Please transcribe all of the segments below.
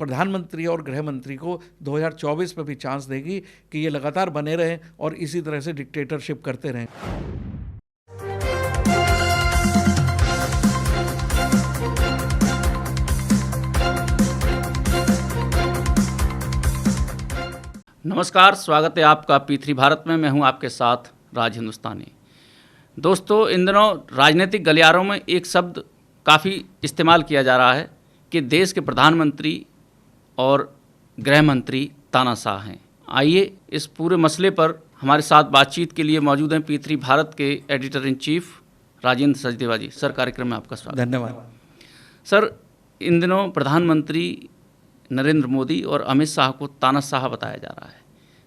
प्रधानमंत्री और गृह मंत्री को 2024 में भी चांस देगी कि ये लगातार बने रहें और इसी तरह से डिक्टेटरशिप करते रहें। नमस्कार, स्वागत है आपका P3 भारत में। मैं हूं आपके साथ राज हिंदुस्तानी। दोस्तों, इन दिनों राजनीतिक गलियारों में एक शब्द काफ़ी इस्तेमाल किया जा रहा है कि देश के प्रधानमंत्री और गृह मंत्री तानाशाह हैं। आइए इस पूरे मसले पर हमारे साथ बातचीत के लिए मौजूद हैं P3 भारत के editor in chief Rajendra Sachdeva ji. Sir, कार्यक्रम में आपका स्वागत। धन्यवाद। सर, इन दिनों प्रधानमंत्री नरेंद्र मोदी और अमित शाह को तानाशाह बताया जा रहा है,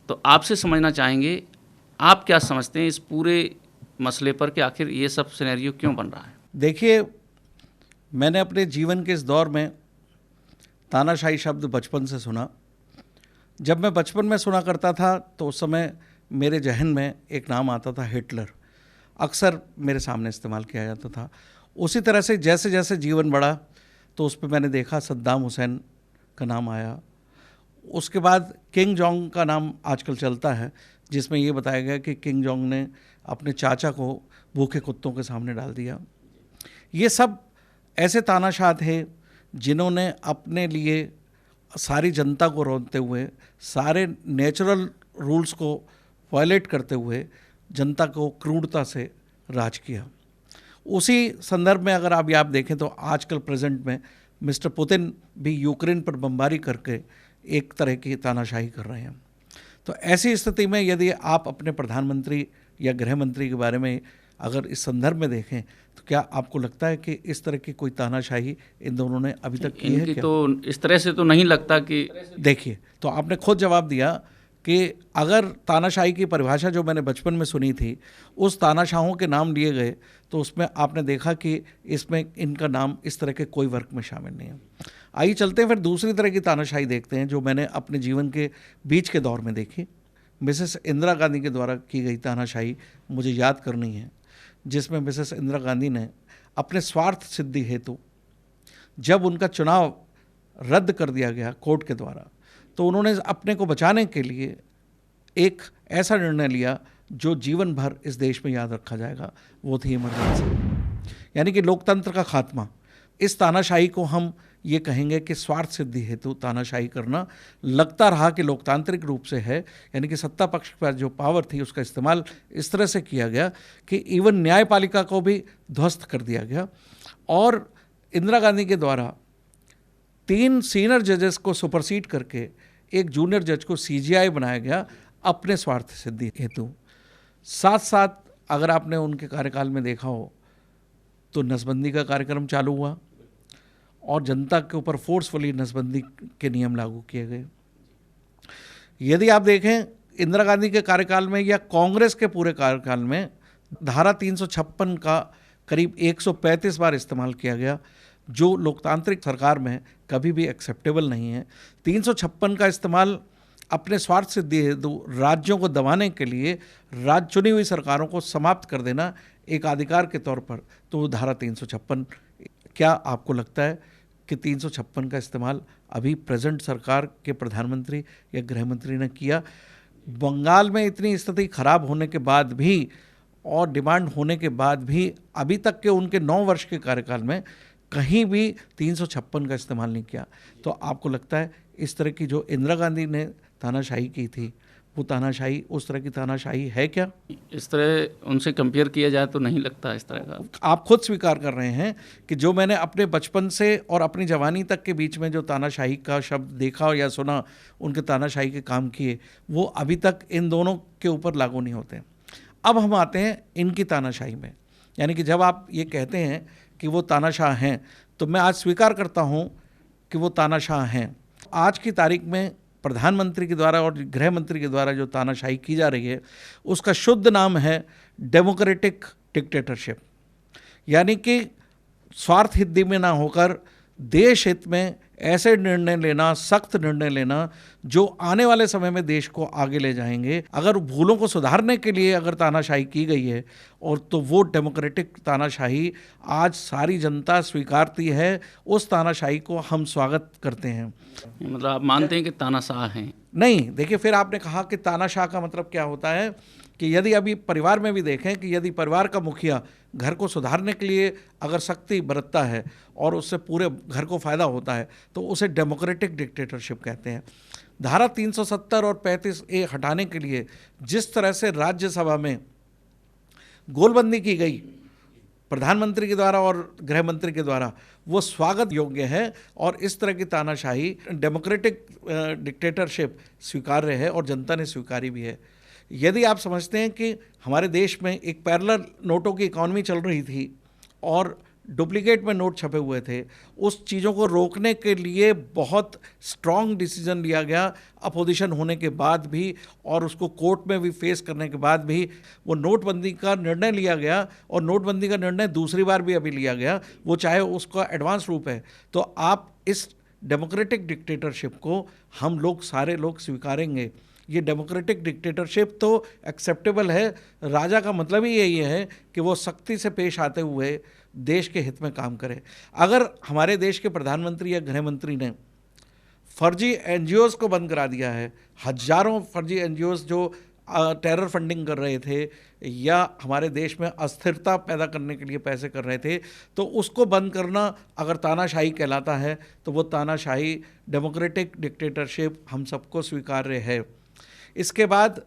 तो आपसे समझना चाहेंगे आप क्या समझते हैं इस पूरे मसले पर कि आखिर ये सब सिनेरियो क्यों बन रहा है? देखिए, मैंने अपने जीवन के इस दौर में तानाशाही शब्द बचपन से सुना। जब मैं बचपन में सुना करता था तो उस समय मेरे जहन में एक नाम आता था, हिटलर। अक्सर मेरे सामने इस्तेमाल किया जाता था। उसी तरह से जैसे जैसे जीवन बढ़ा तो उस पर मैंने देखा सद्दाम हुसैन का नाम आया। उसके बाद किंग जोंग का नाम आजकल चलता है, जिसमें ये बताया गया कि किंग जोंग ने अपने चाचा को भूखे कुत्तों के सामने डाल दिया। ये सब ऐसे तानाशाह थे जिन्होंने अपने लिए सारी जनता को रौंदते हुए, सारे नेचुरल रूल्स को वायलेट करते हुए जनता को क्रूरता से राज किया। उसी संदर्भ में अगर आप देखें तो आजकल प्रेजेंट में मिस्टर पुतिन भी यूक्रेन पर बमबारी करके एक तरह की तानाशाही कर रहे हैं। तो ऐसी स्थिति में यदि आप अपने प्रधानमंत्री या गृह मंत्री के बारे में अगर इस संदर्भ में देखें तो क्या आपको लगता है कि इस तरह की कोई तानाशाही इन दोनों ने अभी तक की है क्या? तो इस तरह से तो नहीं लगता कि देखिए, तो आपने खुद जवाब दिया कि अगर तानाशाही की परिभाषा जो मैंने बचपन में सुनी थी, उस तानाशाहों के नाम लिए गए तो उसमें आपने देखा कि इसमें इनका नाम इस तरह के कोई वर्ग में शामिल नहीं है। आइए चलते हैं फिर दूसरी तरह की तानाशाही देखते हैं जो मैंने अपने जीवन के बीच के दौर में देखी। मिसेस इंदिरा गांधी के द्वारा की गई तानाशाही मुझे याद करनी है, जिसमें मिसेस इंदिरा गांधी ने अपने स्वार्थ सिद्धि हेतु जब उनका चुनाव रद्द कर दिया गया कोर्ट के द्वारा, तो उन्होंने अपने को बचाने के लिए एक ऐसा निर्णय लिया जो जीवन भर इस देश में याद रखा जाएगा। वो थी इमरजेंसी, यानी कि लोकतंत्र का खात्मा। इस तानाशाही को हम ये कहेंगे कि स्वार्थ सिद्धि हेतु तानाशाही करना लगता रहा कि लोकतांत्रिक रूप से है, यानी कि सत्ता पक्ष पर जो पावर थी उसका इस्तेमाल इस तरह से किया गया कि इवन न्यायपालिका को भी ध्वस्त कर दिया गया। और इंदिरा गांधी के द्वारा 3 सीनियर जजेस को सुपरसीड करके एक जूनियर जज को CJI बनाया गया अपने स्वार्थ सिद्धि हेतु। साथ साथ अगर आपने उनके कार्यकाल में देखा हो तो नसबंदी का कार्यक्रम चालू हुआ और जनता के ऊपर फोर्सफुली नसबंदी के नियम लागू किए गए। यदि आप देखें इंदिरा गांधी के कार्यकाल में या कांग्रेस के पूरे कार्यकाल में धारा 356 का करीब 135 बार इस्तेमाल किया गया, जो लोकतांत्रिक सरकार में कभी भी एक्सेप्टेबल नहीं है। 356 का इस्तेमाल अपने स्वार्थ सिद्धि हेतु राज्यों को दबाने के लिए, चुनी हुई सरकारों को समाप्त कर देना एक अधिकार के तौर पर, तो धारा 356। क्या आपको लगता है कि 356 का इस्तेमाल अभी प्रेजेंट सरकार के प्रधानमंत्री या गृह मंत्री ने किया? बंगाल में इतनी स्थिति खराब होने के बाद भी और डिमांड होने के बाद भी अभी तक के उनके 9 वर्ष के कार्यकाल में कहीं भी 356 का इस्तेमाल नहीं किया। तो आपको लगता है इस तरह की जो इंदिरा गांधी ने तानाशाही की थी वो तानाशाही उस तरह की तानाशाही है क्या? इस तरह उनसे कंपेयर किया जाए तो नहीं लगता इस तरह का। आप खुद स्वीकार कर रहे हैं कि जो मैंने अपने बचपन से और अपनी जवानी तक के बीच में जो तानाशाही का शब्द देखा या सुना, उनके तानाशाही के काम किए, वो अभी तक इन दोनों के ऊपर लागू नहीं होते। अब हम आते हैं इनकी तानाशाही में, यानी कि जब आप ये कहते हैं कि वो तानाशाह हैं, तो मैं आज स्वीकार करता हूँ कि वो तानाशाह हैं। आज की तारीख में प्रधानमंत्री के द्वारा और गृह मंत्री के द्वारा जो तानाशाही की जा रही है उसका शुद्ध नाम है डेमोक्रेटिक डिक्टेटरशिप, यानी कि स्वार्थ हिद्धि में ना होकर देश हित में ऐसे निर्णय लेना, सख्त निर्णय लेना जो आने वाले समय में देश को आगे ले जाएंगे। अगर भूलों को सुधारने के लिए अगर तानाशाही की गई है और तो वो डेमोक्रेटिक तानाशाही आज सारी जनता स्वीकारती है, उस तानाशाही को हम स्वागत करते हैं। मतलब आप मानते हैं कि तानाशाह हैं? नहीं, देखिए, फिर आपने कहा कि तानाशाह का मतलब क्या होता है कि यदि अभी परिवार में भी देखें कि यदि परिवार का मुखिया घर को सुधारने के लिए अगर सख्ती बरतता है और उससे पूरे घर को फ़ायदा होता है तो उसे डेमोक्रेटिक डिक्टेटरशिप कहते हैं। धारा 370 और 35A हटाने के लिए जिस तरह से राज्यसभा में गोलबंदी की गई प्रधानमंत्री के द्वारा और गृह मंत्री के द्वारा, वो स्वागत योग्य है और इस तरह की तानाशाही डेमोक्रेटिक डिक्टेटरशिप स्वीकार्य है और जनता ने स्वीकारी भी है। यदि आप समझते हैं कि हमारे देश में एक पैरेलल नोटों की इकॉनमी चल रही थी और डुप्लीकेट में नोट छपे हुए थे, उस चीज़ों को रोकने के लिए बहुत स्ट्रॉन्ग डिसीजन लिया गया अपोजिशन होने के बाद भी, और उसको कोर्ट में भी फेस करने के बाद भी वो नोटबंदी का निर्णय लिया गया। और नोटबंदी का निर्णय दूसरी बार भी अभी लिया गया, वो चाहे उसका एडवांस रूप है। तो आप इस डेमोक्रेटिक डिक्टेटरशिप को हम लोग सारे लोग स्वीकारेंगे। ये डेमोक्रेटिक डिक्टेटरशिप तो एक्सेप्टेबल है। राजा का मतलब ही यही है कि वो सख्ती से पेश आते हुए देश के हित में काम करे। अगर हमारे देश के प्रधानमंत्री या गृह मंत्री ने फर्जी एनजीओज को बंद करा दिया है, हजारों फर्जी एनजीओज जो टेरर फंडिंग कर रहे थे या हमारे देश में अस्थिरता पैदा करने के लिए पैसे कर रहे थे, तो उसको बंद करना अगर तानाशाही कहलाता है तो वो तानाशाही डेमोक्रेटिक डिक्टेटरशिप हम सबको स्वीकार्य है। इसके बाद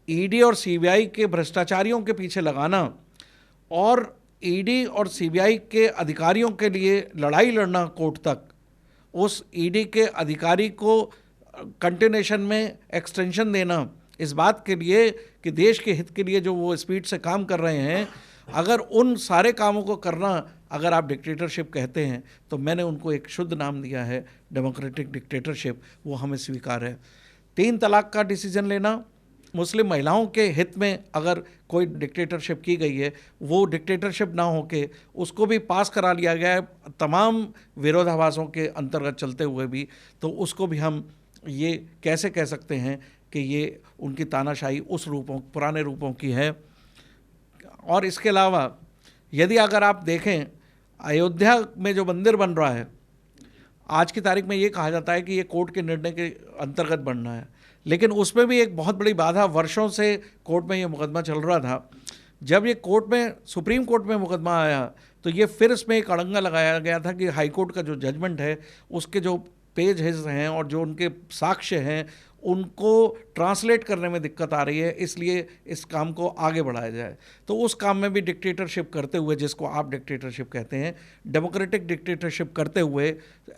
ईडी और सीबीआई के भ्रष्टाचारियों के पीछे लगाना और ईडी और सीबीआई के अधिकारियों के लिए लड़ाई लड़ना कोर्ट तक, उस ईडी के अधिकारी को कंटिन्यूएशन में एक्सटेंशन देना इस बात के लिए कि देश के हित के लिए जो वो स्पीड से काम कर रहे हैं, अगर उन सारे कामों को करना अगर आप डिक्टेटरशिप कहते हैं तो मैंने उनको एक शुद्ध नाम दिया है डेमोक्रेटिक डिक्टेटरशिप, वो हमें स्वीकार है। 3 तलाक का डिसीजन लेना, मुस्लिम महिलाओं के हित में अगर कोई डिक्टेटरशिप की गई है, वो डिक्टेटरशिप ना होके उसको भी पास करा लिया गया है तमाम विरोधाभासों के अंतर्गत चलते हुए भी, तो उसको भी हम ये कैसे कह सकते हैं कि ये उनकी तानाशाही उस रूपों, पुराने रूपों की है। और इसके अलावा यदि अगर आप देखें अयोध्या में जो मंदिर बन रहा है, आज की तारीख में ये कहा जाता है कि ये कोर्ट के निर्णय के अंतर्गत बनना है, लेकिन उसमें भी एक बहुत बड़ी बाधा, वर्षों से कोर्ट में ये मुकदमा चल रहा था। जब ये कोर्ट में, सुप्रीम कोर्ट में मुकदमा आया तो ये फिर इसमें एक अड़ंगा लगाया गया था कि हाई कोर्ट का जो जजमेंट है उसके जो पेजेस हैं और जो उनके साक्ष्य हैं उनको ट्रांसलेट करने में दिक्कत आ रही है, इसलिए इस काम को आगे बढ़ाया जाए। तो उस काम में भी डिक्टेटरशिप करते हुए, जिसको आप डिक्टेटरशिप कहते हैं, डेमोक्रेटिक डिक्टेटरशिप करते हुए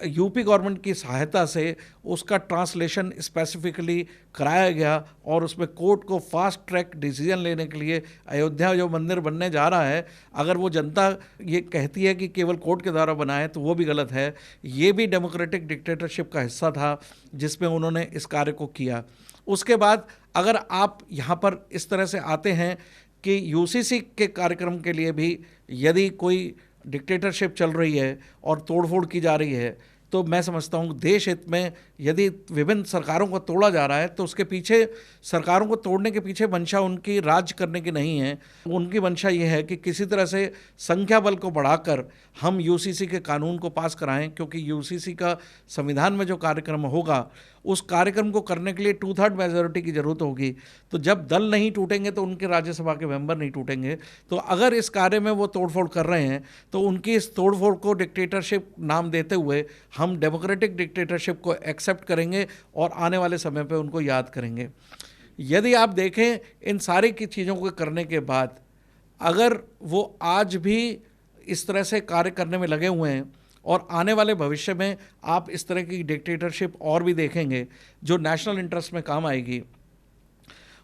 यूपी गवर्नमेंट की सहायता से उसका ट्रांसलेशन स्पेसिफिकली कराया गया और उसमें कोर्ट को फास्ट ट्रैक डिसीजन लेने के लिए अयोध्या जो मंदिर बनने जा रहा है, अगर वो जनता ये कहती है कि केवल कोर्ट के द्वारा बना है तो वो भी गलत है। ये भी डेमोक्रेटिक डिक्टेटरशिप का हिस्सा था जिसमें उन्होंने इस कार्य को किया। उसके बाद अगर आप यहाँ पर इस तरह से आते हैं कि यूसीसी के कार्यक्रम के लिए भी यदि कोई डिक्टेटरशिप चल रही है और तोड़फोड़ की जा रही है, तो मैं समझता हूँ देश हित में यदि विभिन्न सरकारों को तोड़ा जा रहा है तो उसके पीछे, सरकारों को तोड़ने के पीछे मंशा उनकी राज करने की नहीं है। उनकी मंशा ये है कि किसी तरह से संख्या बल को बढ़ाकर हम यूसीसी के कानून को पास कराएं, क्योंकि यूसीसी का संविधान में जो कार्यक्रम होगा उस कार्यक्रम को करने के लिए 2/3 मेजॉरिटी की ज़रूरत होगी। तो जब दल नहीं टूटेंगे तो उनके राज्यसभा के मेंबर नहीं टूटेंगे। तो अगर इस कार्य में वो तोड़फोड़ कर रहे हैं तो उनकी इस तोड़फोड़ को डिक्टेटरशिप नाम देते हुए हम डेमोक्रेटिक डिक्टेटरशिप को एक्सेप्ट करेंगे और आने वाले समय पे उनको याद करेंगे। यदि आप देखें इन सारी की चीज़ों को करने के बाद अगर वो आज भी इस तरह से कार्य करने में लगे हुए हैं और आने वाले भविष्य में आप इस तरह की डिक्टेटरशिप और भी देखेंगे जो नेशनल इंटरेस्ट में काम आएगी।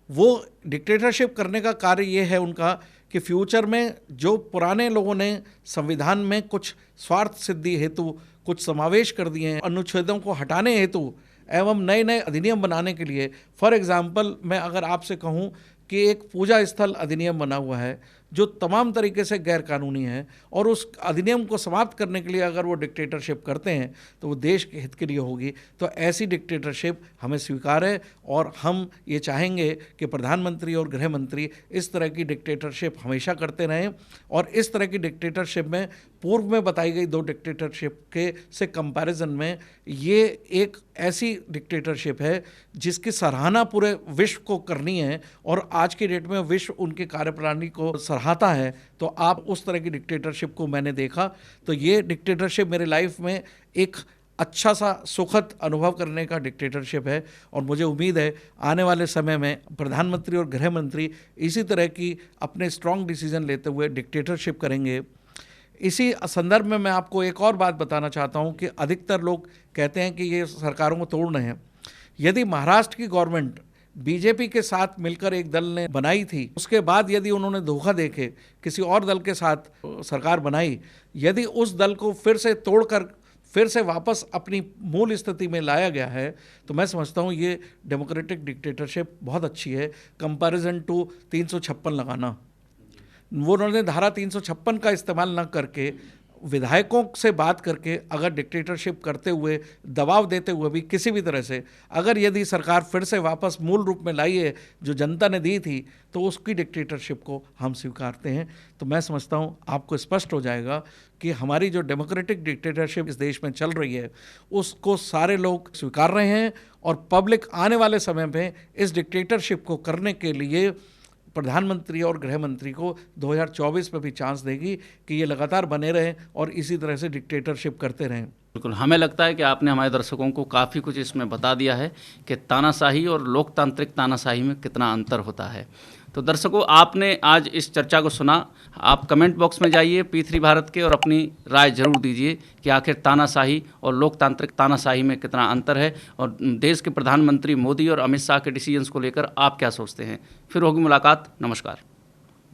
वो डिक्टेटरशिप करने का कार्य ये है उनका कि फ्यूचर में जो पुराने लोगों ने संविधान में कुछ स्वार्थ सिद्धि हेतु कुछ समावेश कर दिए हैं, अनुच्छेदों को हटाने हेतु एवं नए नए अधिनियम बनाने के लिए, फॉर एग्जांपल मैं अगर आपसे कहूं कि एक पूजा स्थल अधिनियम बना हुआ है जो तमाम तरीके से गैर कानूनी है, और उस अधिनियम को समाप्त करने के लिए अगर वो डिक्टेटरशिप करते हैं तो वो देश के हित के लिए होगी। तो ऐसी डिक्टेटरशिप हमें स्वीकार है और हम ये चाहेंगे कि प्रधानमंत्री और गृह मंत्री इस तरह की डिक्टेटरशिप हमेशा करते रहें। और इस तरह की डिक्टेटरशिप में पूर्व में बताई गई 2 डिक्टेटरशिप के से कंपैरिजन में ये एक ऐसी डिक्टेटरशिप है जिसकी सराहना पूरे विश्व को करनी है, और आज की डेट में विश्व उनकी कार्यप्रणाली को सराहता है। तो आप उस तरह की डिक्टेटरशिप को मैंने देखा, तो ये डिक्टेटरशिप मेरे लाइफ में एक अच्छा सा सुखद अनुभव करने का डिक्टेटरशिप है। और मुझे उम्मीद है आने वाले समय में प्रधानमंत्री और गृह मंत्री इसी तरह की अपने स्ट्रॉन्ग डिसीजन लेते हुए डिक्टेटरशिप करेंगे। इसी संदर्भ में मैं आपको एक और बात बताना चाहता हूं कि अधिकतर लोग कहते हैं कि ये सरकारों को तोड़ रहे हैं। यदि महाराष्ट्र की गवर्नमेंट बीजेपी के साथ मिलकर एक दल ने बनाई थी, उसके बाद यदि उन्होंने धोखा देके किसी और दल के साथ सरकार बनाई, यदि उस दल को फिर से तोड़कर फिर से वापस अपनी मूल स्थिति में लाया गया है, तो मैं समझता हूँ ये डेमोक्रेटिक डिक्टेटरशिप बहुत अच्छी है कंपैरिजन टू 356 लगाना। वो उन्होंने धारा 356 का इस्तेमाल न करके विधायकों से बात करके अगर डिक्टेटरशिप करते हुए, दबाव देते हुए भी किसी भी तरह से अगर यदि सरकार फिर से वापस मूल रूप में लाई है जो जनता ने दी थी, तो उसकी डिक्टेटरशिप को हम स्वीकारते हैं। तो मैं समझता हूँ आपको स्पष्ट हो जाएगा कि हमारी जो डेमोक्रेटिक डिक्टेटरशिप इस देश में चल रही है उसको सारे लोग स्वीकार रहे हैं, और पब्लिक आने वाले समय में इस डिक्टेटरशिप को करने के लिए प्रधानमंत्री और गृह मंत्री को 2024 में भी चांस देगी कि ये लगातार बने रहें और इसी तरह से डिक्टेटरशिप करते रहें। बिल्कुल, हमें लगता है कि आपने हमारे दर्शकों को काफ़ी कुछ इसमें बता दिया है कि तानाशाही और लोकतांत्रिक तानाशाही में कितना अंतर होता है। तो दर्शकों, आपने आज इस चर्चा को सुना। आप कमेंट बॉक्स में जाइए P3 भारत के और अपनी राय जरूर दीजिए कि आखिर तानाशाही और लोकतांत्रिक तानाशाही में कितना अंतर है, और देश के प्रधानमंत्री मोदी और अमित शाह के डिसीजंस को लेकर आप क्या सोचते हैं। फिर होगी मुलाकात। नमस्कार।